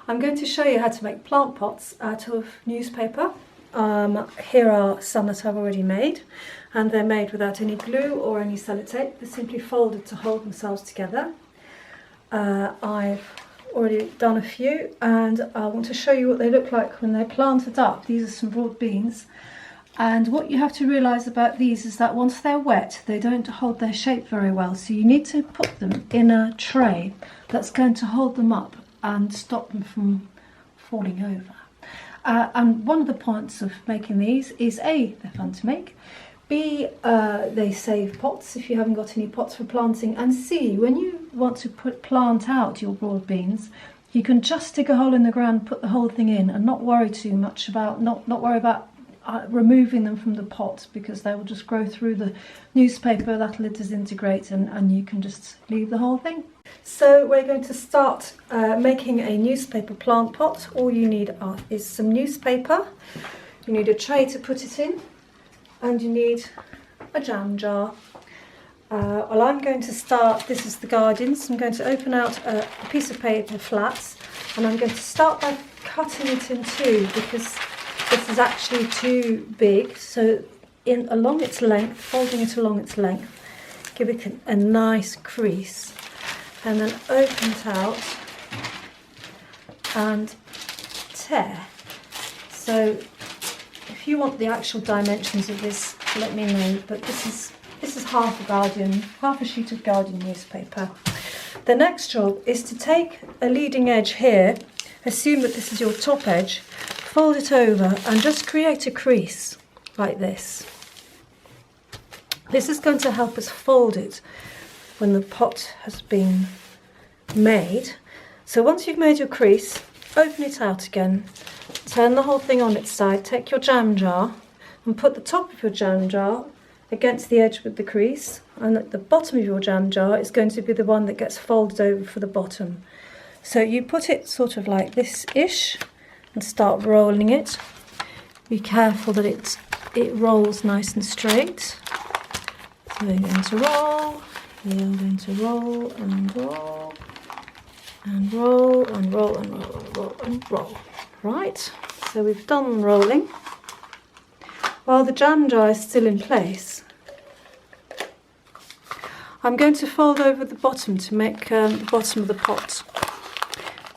I'm going to show you how to make plant pots out of newspaper. Here are some that I've already made, and they're made without any glue or any sellotape. They're simply folded to hold themselves together. I've already done a few, and I want to show you what they look like when they're planted up. These are some broad beans, and what you have to realise about these is that once they're wet they don't hold their shape very well, so you need to put them in a tray that's going to hold them up and stop them from falling over. And one of the points of making these is A, they're fun to make, B, they save pots if you haven't got any pots for planting, and C, when you want to plant out your broad beans, you can just dig a hole in the ground, put the whole thing in, and not worry too much about, not worry about removing them from the pot, because they will just grow through the newspaper, that'll disintegrate, and you can just leave the whole thing. So we're going to start making a newspaper plant pot. All you need is some newspaper, you need a tray to put it in, and you need a jam jar. Well, I'm going to start, this is the Guardians, I'm going to open out a piece of paper flat, and I'm going to start by cutting it in two, because this is actually too big. So along its length, folding it along its length, give it a nice crease, and then open it out and tear. So if you want the actual dimensions of this, let me know, but this is half a Guardian, half a sheet of Guardian newspaper. The next job is to take a leading edge here, assume that this is your top edge, fold it over and just create a crease like this. This is going to help us fold it when the pot has been made. So once you've made your crease, open it out again, turn the whole thing on its side, take your jam jar and put the top of your jam jar against the edge with the crease, and at the bottom of your jam jar is going to be the one that gets folded over for the bottom. So you put it sort of like this-ish and start rolling it. Be careful that it rolls nice and straight. So we're going to roll, we are going to roll and roll and roll and roll and roll and roll and roll. Right, so we've done rolling. While the jam jar is still in place, I'm going to fold over the bottom to make the bottom of the pot.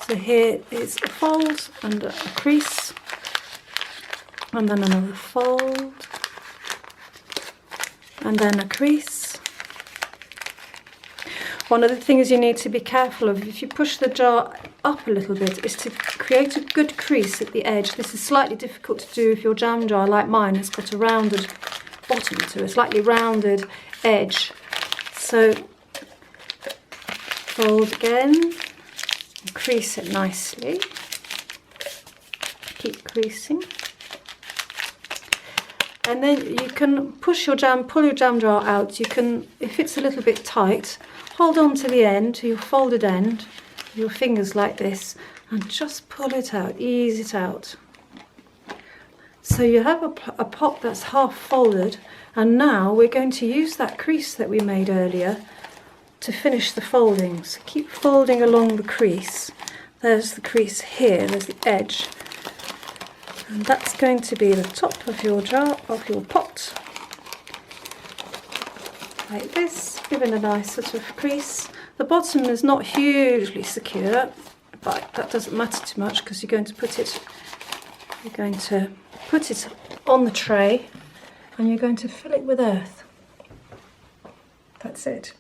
So here is a fold and a crease, and then another fold, and then a crease. One of the things you need to be careful of, if you push the jar up a little bit, is to create a good crease at the edge. This is slightly difficult to do if your jam jar, like mine, has got a rounded bottom to a slightly rounded edge. So fold again, and crease it nicely. Keep creasing. And then you can pull your jam jar out. You can, if it's a little bit tight, hold on to the end, to your folded end, with your fingers like this, and just pull it out, ease it out. So you have a pot that's half folded, and now we're going to use that crease that we made earlier to finish the folding. So keep folding along the crease. There's the crease here, there's the edge. And that's going to be the top of your jar, of your pot. Like this, giving a nice sort of crease. The bottom is not hugely secure, but that doesn't matter too much, because you're going to put it on the tray, and you're going to fill it with earth. That's it.